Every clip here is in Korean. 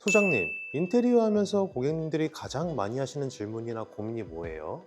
소장님, 인테리어 하면서 고객님들이 가장 많이 하시는 질문이나 고민이 뭐예요?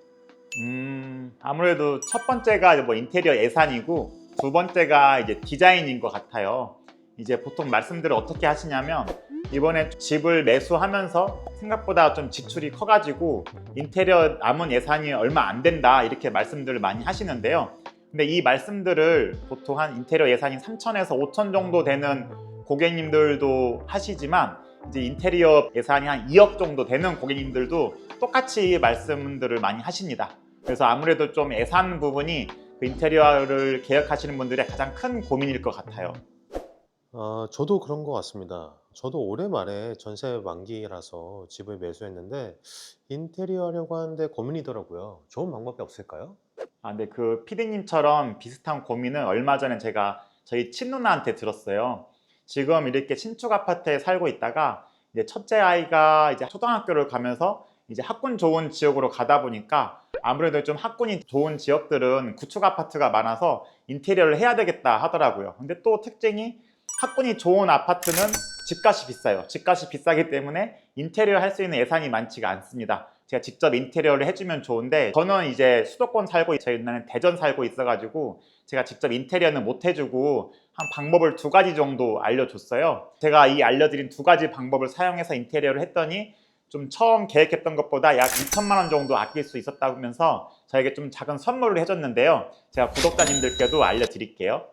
아무래도 첫 번째가 뭐 인테리어 예산이고 두 번째가 이제 디자인인 것 같아요. 이제 보통 말씀들을 어떻게 하시냐면 이번에 집을 매수하면서 생각보다 좀 지출이 커가지고 인테리어 남은 예산이 얼마 안 된다 이렇게 말씀들을 많이 하시는데요. 근데 이 말씀들을 보통 한 인테리어 예산이 3천에서 5천 정도 되는 고객님들도 하시지만 이제 인테리어 예산이 한 2억 정도 되는 고객님들도 똑같이 말씀들을 많이 하십니다. 그래서 아무래도 좀 예산 부분이 그 인테리어를 계획하시는 분들의 가장 큰 고민일 것 같아요. 저도 그런 것 같습니다. 저도 올해 말에 전세 만기라서 집을 매수했는데 인테리어 하려고 하는데 고민이더라고요. 좋은 방법이 없을까요? 근데 그 피디님처럼 비슷한 고민은 얼마 전에 제가 저희 친누나한테 들었어요. 지금 이렇게 신축 아파트에 살고 있다가 이제 첫째 아이가 이제 초등학교를 가면서 이제 학군 좋은 지역으로 가다 보니까 아무래도 좀 학군이 좋은 지역들은 구축 아파트가 많아서 인테리어를 해야 되겠다 하더라고요. 근데 또 특징이 학군이 좋은 아파트는 집값이 비싸요. 집값이 비싸기 때문에 인테리어 할 수 있는 예산이 많지가 않습니다. 제가 직접 인테리어를 해주면 좋은데 저는 이제 수도권 살고 저희 누나는 대전 살고 있어가지고 제가 직접 인테리어는 못 해주고 한 방법을 두 가지 정도 알려줬어요. 제가 이 알려드린 두 가지 방법을 사용해서 인테리어를 했더니 좀 처음 계획했던 것보다 약 2천만 원 정도 아낄 수 있었다면서 저에게 좀 작은 선물을 해줬는데요. 제가 구독자님들께도 알려드릴게요.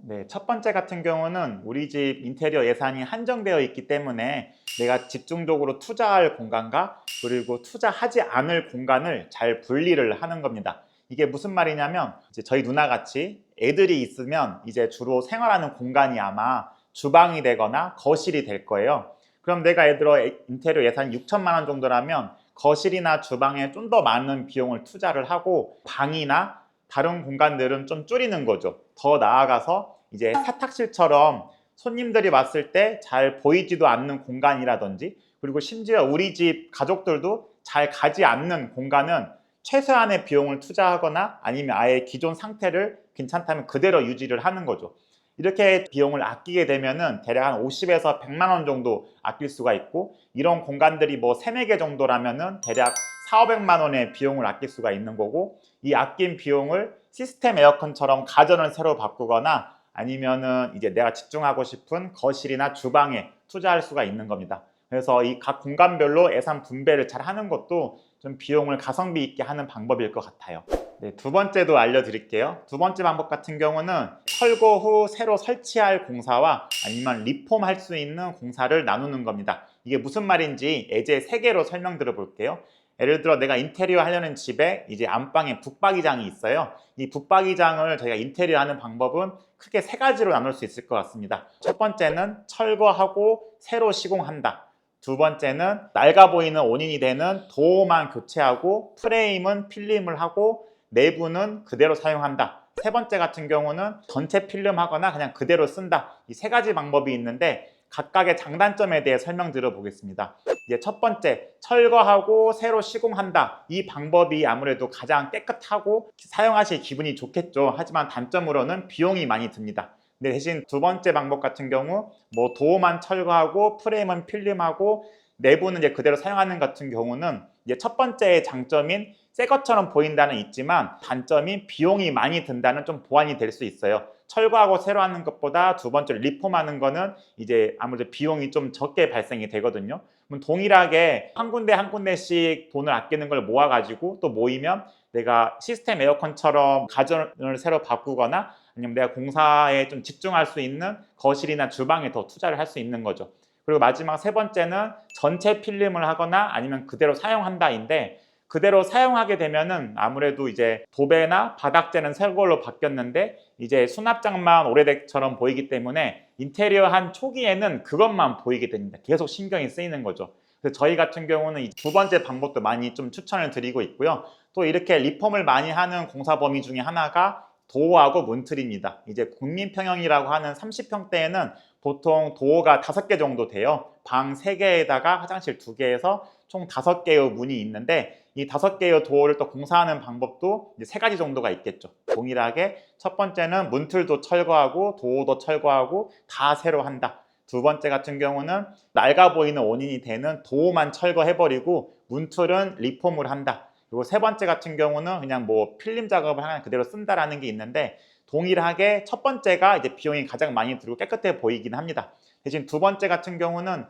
네, 첫 번째 같은 경우는 우리 집 인테리어 예산이 한정되어 있기 때문에 내가 집중적으로 투자할 공간과 그리고 투자하지 않을 공간을 잘 분리를 하는 겁니다. 이게 무슨 말이냐면 이제 저희 누나 같이 애들이 있으면 이제 주로 생활하는 공간이 아마 주방이 되거나 거실이 될 거예요. 그럼 내가 예를 들어 인테리어 예산이 6천만 원 정도라면 거실이나 주방에 좀 더 많은 비용을 투자를 하고 방이나 다른 공간들은 좀 줄이는 거죠. 더 나아가서 이제 세탁실처럼 손님들이 왔을 때 잘 보이지도 않는 공간이라든지 그리고 심지어 우리 집 가족들도 잘 가지 않는 공간은 최소한의 비용을 투자하거나 아니면 아예 기존 상태를 괜찮다면 그대로 유지를 하는 거죠. 이렇게 비용을 아끼게 되면은 대략 한 50에서 100만 원 정도 아낄 수가 있고 이런 공간들이 뭐 3, 4개 정도라면은 대략 4, 500만 원의 비용을 아낄 수가 있는 거고 이 아낀 비용을 시스템 에어컨처럼 가전을 새로 바꾸거나 아니면은 이제 내가 집중하고 싶은 거실이나 주방에 투자할 수가 있는 겁니다. 그래서 이 각 공간별로 예산 분배를 잘 하는 것도 좀 비용을 가성비 있게 하는 방법일 것 같아요. 네, 두 번째도 알려드릴게요. 두 번째 방법 같은 경우는 철거 후 새로 설치할 공사와 아니면 리폼할 수 있는 공사를 나누는 겁니다. 이게 무슨 말인지 예제 3개로 설명드려 볼게요. 예를 들어 내가 인테리어 하려는 집에 이제 안방에 붙박이장이 있어요. 이 붙박이장을 저희가 인테리어 하는 방법은 크게 3가지로 나눌 수 있을 것 같습니다. 첫 번째는 철거하고 새로 시공한다. 두 번째는 낡아 보이는 원인이 되는 도어만 교체하고 프레임은 필름을 하고 내부는 그대로 사용한다. 세 번째 같은 경우는 전체 필름하거나 그냥 그대로 쓴다. 이 3가지 방법이 있는데 각각의 장단점에 대해 설명드려 보겠습니다. 이제 첫 번째, 철거하고 새로 시공한다. 이 방법이 아무래도 가장 깨끗하고 사용하실 기분이 좋겠죠. 하지만 단점으로는 비용이 많이 듭니다. 근데 대신 두 번째 방법 같은 경우 뭐 도어만 철거하고 프레임은 필름하고 내부는 이제 그대로 사용하는 같은 경우는 이제 첫 번째의 장점인 새 것처럼 보인다는 있지만 단점이 비용이 많이 든다는 좀 보완이 될 수 있어요. 철거하고 새로 하는 것보다 두 번째로 리폼하는 거는 이제 아무래도 비용이 좀 적게 발생이 되거든요. 동일하게 한 군데 한 군데씩 돈을 아끼는 걸 모아가지고 또 모이면 내가 시스템 에어컨처럼 가전을 새로 바꾸거나 아니면 내가 공사에 좀 집중할 수 있는 거실이나 주방에 더 투자를 할 수 있는 거죠. 그리고 마지막 세 번째는 전체 필름을 하거나 아니면 그대로 사용한다인데 그대로 사용하게 되면은 아무래도 이제 도배나 바닥재는 새 걸로 바뀌었는데 이제 수납장만 오래된처럼 보이기 때문에 인테리어 한 초기에는 그것만 보이게 됩니다. 계속 신경이 쓰이는 거죠. 그래서 저희 같은 경우는 이 두 번째 방법도 많이 좀 추천을 드리고 있고요. 또 이렇게 리폼을 많이 하는 공사 범위 중에 하나가 도어하고 문틀입니다. 이제 국민평형이라고 하는 30평대에는 보통 도어가 5개 정도 돼요. 방 3개에다가 화장실 2개에서 총 5개의 문이 있는데 이 5개의 도어를 또 공사하는 방법도 이제 3가지 정도가 있겠죠. 동일하게 첫 번째는 문틀도 철거하고 도어도 철거하고 다 새로 한다. 두 번째 같은 경우는 낡아 보이는 원인이 되는 도어만 철거해버리고 문틀은 리폼을 한다. 그리고 세 번째 같은 경우는 그냥 뭐 필름 작업을 하나 그대로 쓴다라는 게 있는데, 동일하게 첫 번째가 이제 비용이 가장 많이 들고 깨끗해 보이긴 합니다. 대신 두 번째 같은 경우는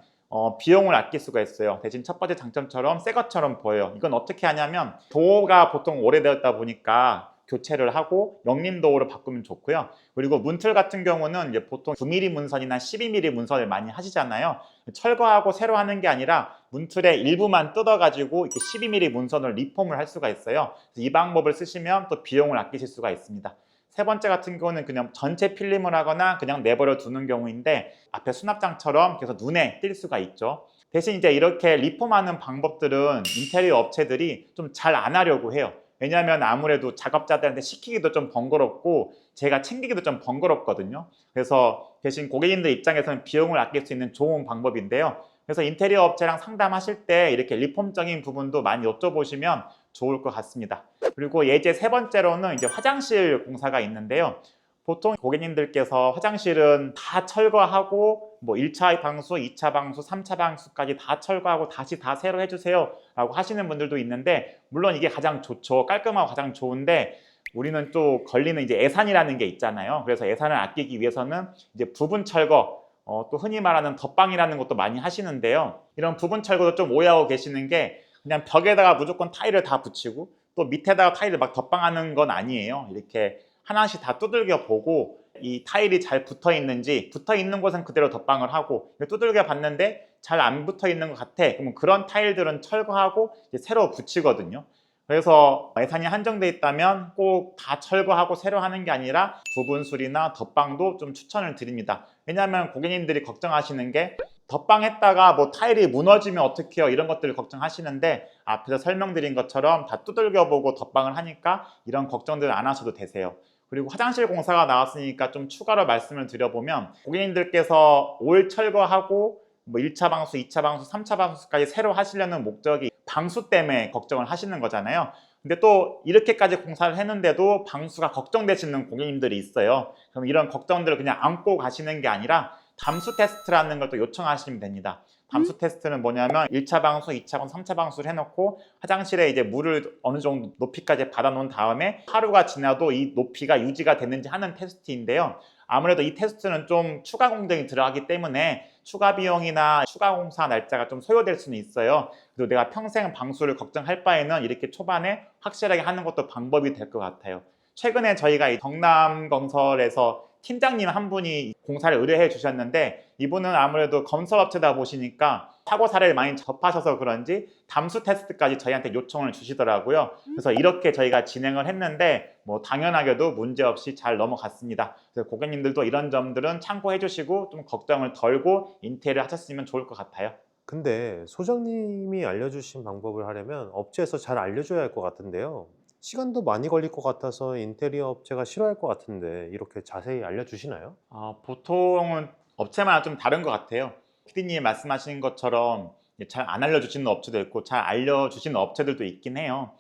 비용을 아낄 수가 있어요. 대신 첫 번째 장점처럼 새 것처럼 보여요. 이건 어떻게 하냐면, 도어가 보통 오래되었다 보니까 교체를 하고 영림 도어로 바꾸면 좋고요. 그리고 문틀 같은 경우는 이제 보통 9mm 문선이나 12mm 문선을 많이 하시잖아요. 철거하고 새로 하는 게 아니라 문틀의 일부만 뜯어가지고 이렇게 12mm 문선을 리폼을 할 수가 있어요. 이 방법을 쓰시면 또 비용을 아끼실 수가 있습니다. 세 번째 같은 경우는 그냥 전체 필름을 하거나 그냥 내버려 두는 경우인데, 앞에 수납장처럼 계속 눈에 띌 수가 있죠. 대신 이제 이렇게 리폼하는 방법들은 인테리어 업체들이 좀 잘 안 하려고 해요. 왜냐하면 아무래도 작업자들한테 시키기도 좀 번거롭고 제가 챙기기도 좀 번거롭거든요. 그래서 대신 고객님들 입장에서는 비용을 아낄 수 있는 좋은 방법인데요. 그래서 인테리어 업체랑 상담하실 때 이렇게 리폼적인 부분도 많이 여쭤보시면 좋을 것 같습니다. 그리고 예제 세 번째로는 이제 화장실 공사가 있는데요. 보통 고객님들께서 화장실은 다 철거하고 뭐 1차 방수, 2차 방수, 3차 방수까지 다 철거하고 다시 다 새로 해주세요 라고 하시는 분들도 있는데, 물론 이게 가장 좋죠. 깔끔하고 가장 좋은데, 우리는 또 걸리는 이제 예산이라는 게 있잖아요. 그래서 예산을 아끼기 위해서는 이제 부분 철거, 또 흔히 말하는 덧방이라는 것도 많이 하시는데요. 이런 부분 철거도 좀 오해하고 계시는 게, 그냥 벽에다가 무조건 타일을 다 붙이고 또 밑에다가 타일을 막 덧방하는 건 아니에요. 이렇게 하나씩 다 두들겨 보고 이 타일이 잘 붙어 있는지, 붙어 있는 곳은 그대로 덧방을 하고, 두들겨 봤는데 잘 안 붙어 있는 것 같아. 그러면 그런 타일들은 철거하고 이제 새로 붙이거든요. 그래서 예산이 한정돼 있다면 꼭 다 철거하고 새로 하는 게 아니라 부분술이나 덧방도 좀 추천을 드립니다. 왜냐하면 고객님들이 걱정하시는 게, 덧방했다가 뭐 타일이 무너지면 어떡해요, 이런 것들을 걱정하시는데, 앞에서 설명드린 것처럼 다 두들겨보고 덧방을 하니까 이런 걱정들 안 하셔도 되세요. 그리고 화장실 공사가 나왔으니까 좀 추가로 말씀을 드려보면, 고객님들께서 올 철거하고 뭐 1차 방수, 2차 방수, 3차 방수까지 새로 하시려는 목적이 방수 때문에 걱정을 하시는 거잖아요. 근데 또 이렇게까지 공사를 했는데도 방수가 걱정되시는 고객님들이 있어요. 그럼 이런 걱정들을 그냥 안고 가시는 게 아니라 담수 테스트라는 걸 또 요청하시면 됩니다. 담수 테스트는 뭐냐면 1차 방수, 2차 방수, 3차 방수를 해놓고 화장실에 이제 물을 어느 정도 높이까지 받아놓은 다음에 하루가 지나도 이 높이가 유지가 되는지 하는 테스트인데요. 아무래도 이 테스트는 좀 추가 공정이 들어가기 때문에 추가 비용이나 추가 공사 날짜가 좀 소요될 수는 있어요. 그래서 내가 평생 방수를 걱정할 바에는 이렇게 초반에 확실하게 하는 것도 방법이 될 것 같아요. 최근에 저희가 이 경남건설에서 팀장님 한 분이 공사를 의뢰해 주셨는데, 이분은 아무래도 건설업체다 보시니까 사고 사례를 많이 접하셔서 그런지 담수 테스트까지 저희한테 요청을 주시더라고요. 그래서 이렇게 저희가 진행을 했는데 뭐 당연하게도 문제없이 잘 넘어갔습니다. 그래서 고객님들도 이런 점들은 참고해 주시고 좀 걱정을 덜고 인테리어 하셨으면 좋을 것 같아요. 근데 소장님이 알려주신 방법을 하려면 업체에서 잘 알려줘야 할 것 같은데요. 시간도 많이 걸릴 것 같아서 인테리어 업체가 싫어할 것 같은데 이렇게 자세히 알려주시나요? 보통은 업체마다 좀 다른 것 같아요. PD님이 말씀하신 것처럼 잘 안 알려주시는 업체도 있고 잘 알려주시는 업체들도 있긴 해요.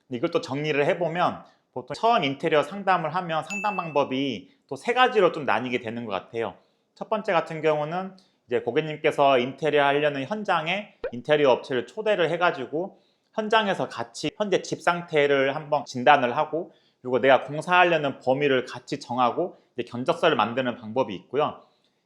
근데 이걸 또 정리를 해보면, 보통 처음 인테리어 상담을 하면 상담 방법이 또 세 가지로 좀 나뉘게 되는 것 같아요. 첫 번째 같은 경우는 이제 고객님께서 인테리어 하려는 현장에 인테리어 업체를 초대를 해가지고 현장에서 같이 현재 집 상태를 한번 진단을 하고, 그리고 내가 공사하려는 범위를 같이 정하고 이제 견적서를 만드는 방법이 있고요.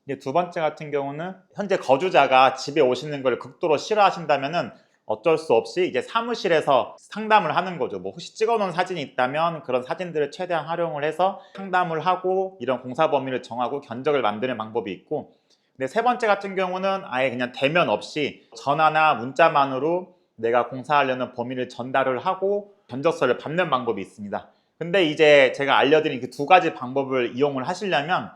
이제 두 번째 같은 경우는 현재 거주자가 집에 오시는 걸 극도로 싫어하신다면은 어쩔 수 없이 이제 사무실에서 상담을 하는 거죠. 뭐 혹시 찍어놓은 사진이 있다면 그런 사진들을 최대한 활용을 해서 상담을 하고 이런 공사 범위를 정하고 견적을 만드는 방법이 있고, 근데 세 번째 같은 경우는 아예 그냥 대면 없이 전화나 문자만으로 내가 공사하려는 범위를 전달을 하고 견적서를 받는 방법이 있습니다. 근데 이제 제가 알려드린 그 두 가지 방법을 이용을 하시려면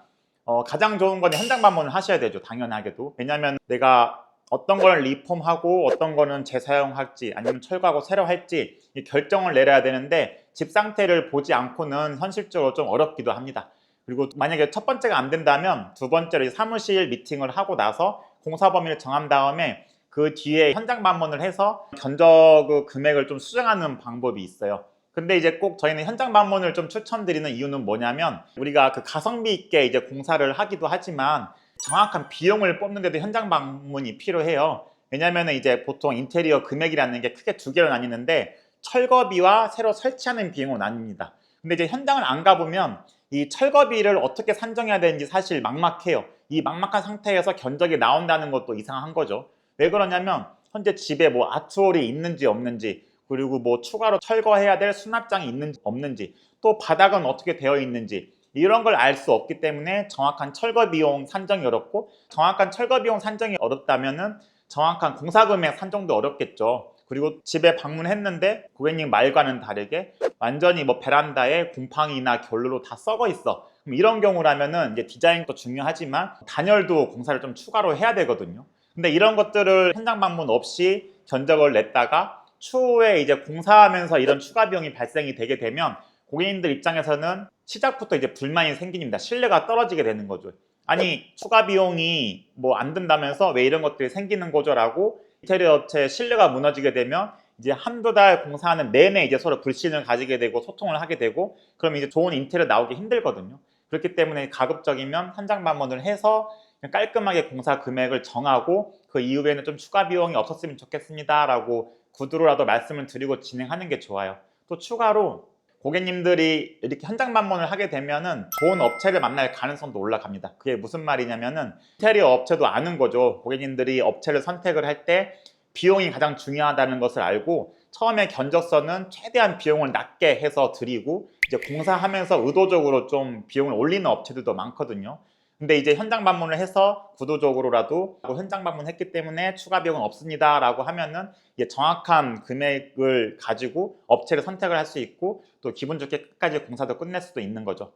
가장 좋은 건 현장 방문을 하셔야 되죠. 당연하게도. 왜냐하면 내가 어떤 거는 리폼하고 어떤 거는 재사용할지 아니면 철거하고 새로 할지 결정을 내려야 되는데, 집 상태를 보지 않고는 현실적으로 좀 어렵기도 합니다. 그리고 만약에 첫 번째가 안 된다면 두 번째로 사무실 미팅을 하고 나서 공사 범위를 정한 다음에 그 뒤에 현장 방문을 해서 견적 금액을 좀 수정하는 방법이 있어요. 근데 이제 꼭 저희는 현장 방문을 좀 추천드리는 이유는 뭐냐면, 우리가 그 가성비 있게 이제 공사를 하기도 하지만 정확한 비용을 뽑는데도 현장 방문이 필요해요. 왜냐하면 이제 보통 인테리어 금액이라는 게 크게 두 개로 나뉘는데 철거비와 새로 설치하는 비용으로 나뉩니다. 근데 이제 현장을 안 가보면 이 철거비를 어떻게 산정해야 되는지 사실 막막해요. 이 막막한 상태에서 견적이 나온다는 것도 이상한 거죠. 왜 그러냐면 현재 집에 뭐 아트홀이 있는지 없는지, 그리고 뭐 추가로 철거해야 될 수납장이 있는지 없는지, 또 바닥은 어떻게 되어 있는지, 이런 걸 알 수 없기 때문에 정확한 철거 비용 산정이 어렵고, 정확한 철거 비용 산정이 어렵다면은 정확한 공사 금액 산정도 어렵겠죠. 그리고 집에 방문했는데 고객님 말과는 다르게 완전히 뭐 베란다에 곰팡이나 결로로 다 썩어 있어. 그럼 이런 경우라면은 이제 디자인도 중요하지만 단열도 공사를 좀 추가로 해야 되거든요. 근데 이런 것들을 현장 방문 없이 견적을 냈다가 추후에 이제 공사하면서 이런 추가 비용이 발생이 되게 되면 고객님들 입장에서는 시작부터 이제 불만이 생깁니다. 신뢰가 떨어지게 되는 거죠. 아니, 추가 비용이 뭐 안 든다면서 왜 이런 것들이 생기는 거죠? 라고 인테리어 업체의 신뢰가 무너지게 되면 이제 한두 달 공사하는 내내 이제 서로 불신을 가지게 되고 소통을 하게 되고, 그럼 이제 좋은 인테리어 나오기 힘들거든요. 그렇기 때문에 가급적이면 현장 방문을 해서 그냥 깔끔하게 공사 금액을 정하고 그 이후에는 좀 추가 비용이 없었으면 좋겠습니다 라고 구두로라도 말씀을 드리고 진행하는 게 좋아요. 또 추가로 고객님들이 이렇게 현장 방문을 하게 되면은 좋은 업체를 만날 가능성도 올라갑니다. 그게 무슨 말이냐면은 인테리어 업체도 아는 거죠. 고객님들이 업체를 선택을 할 때 비용이 가장 중요하다는 것을 알고 처음에 견적서는 최대한 비용을 낮게 해서 드리고 이제 공사하면서 의도적으로 좀 비용을 올리는 업체들도 많거든요. 근데 이제 현장 방문을 해서 구도적으로라도 현장 방문했기 때문에 추가 비용은 없습니다 라고 하면은 이제 정확한 금액을 가지고 업체를 선택을 할 수 있고 또 기분 좋게 끝까지 공사도 끝낼 수도 있는 거죠.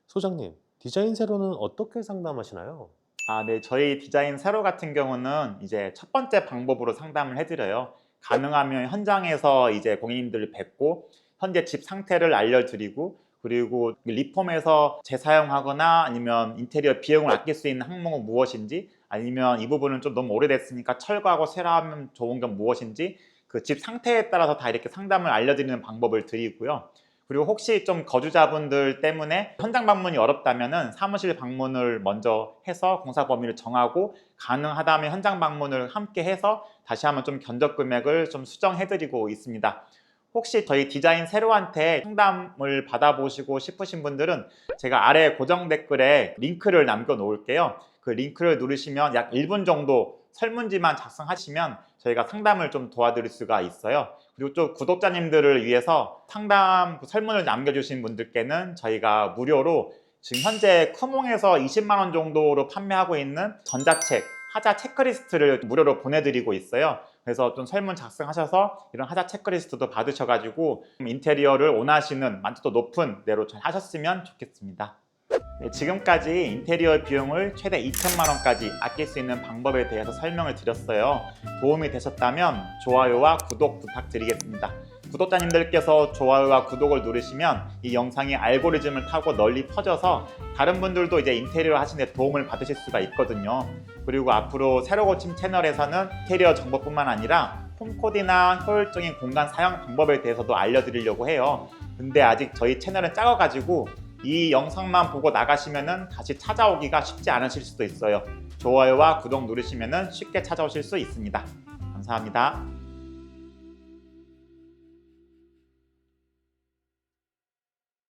소장님, 디자인 세로는 어떻게 상담하시나요? 네. 저희 디자인 세로 같은 경우는 이제 첫 번째 방법으로 상담을 해드려요. 가능하면 현장에서 이제 고객님들을 뵙고 현재 집 상태를 알려드리고, 그리고 리폼에서 재사용하거나 아니면 인테리어 비용을 아낄 수 있는 항목은 무엇인지, 아니면 이 부분은 좀 너무 오래됐으니까 철거하고 새로 하면 좋은 건 무엇인지, 그 집 상태에 따라서 다 이렇게 상담을 알려드리는 방법을 드리고요. 그리고 혹시 좀 거주자분들 때문에 현장 방문이 어렵다면은 사무실 방문을 먼저 해서 공사 범위를 정하고, 가능하다면 현장 방문을 함께 해서 다시 한번 좀 견적 금액을 좀 수정해드리고 있습니다. 혹시 저희 디자인 세로한테 상담을 받아보시고 싶으신 분들은 제가 아래 고정 댓글에 링크를 남겨 놓을게요. 그 링크를 누르시면 약 1분 정도 설문지만 작성하시면 저희가 상담을 좀 도와드릴 수가 있어요. 그리고 또 구독자님들을 위해서 상담 설문을 남겨주신 분들께는 저희가 무료로 지금 현재 쿠몽에서 20만 원 정도로 판매하고 있는 전자책, 하자 체크리스트를 무료로 보내드리고 있어요. 그래서 좀 설문 작성하셔서 이런 하자 체크리스트도 받으셔가지고 인테리어를 원하시는 만족도 높은 대로 잘 하셨으면 좋겠습니다. 네, 지금까지 인테리어 비용을 최대 2천만 원까지 아낄 수 있는 방법에 대해서 설명을 드렸어요. 도움이 되셨다면 좋아요와 구독 부탁드리겠습니다. 구독자님들께서 좋아요와 구독을 누르시면 이 영상이 알고리즘을 타고 널리 퍼져서 다른 분들도 이제 인테리어 하시는 데 도움을 받으실 수가 있거든요. 그리고 앞으로 새로 고침 채널에서는 인테리어 정보뿐만 아니라 홈코디나 효율적인 공간 사용 방법에 대해서도 알려드리려고 해요. 근데 아직 저희 채널은 작아가지고 이 영상만 보고 나가시면은 다시 찾아오기가 쉽지 않으실 수도 있어요. 좋아요와 구독 누르시면은 쉽게 찾아오실 수 있습니다. 감사합니다.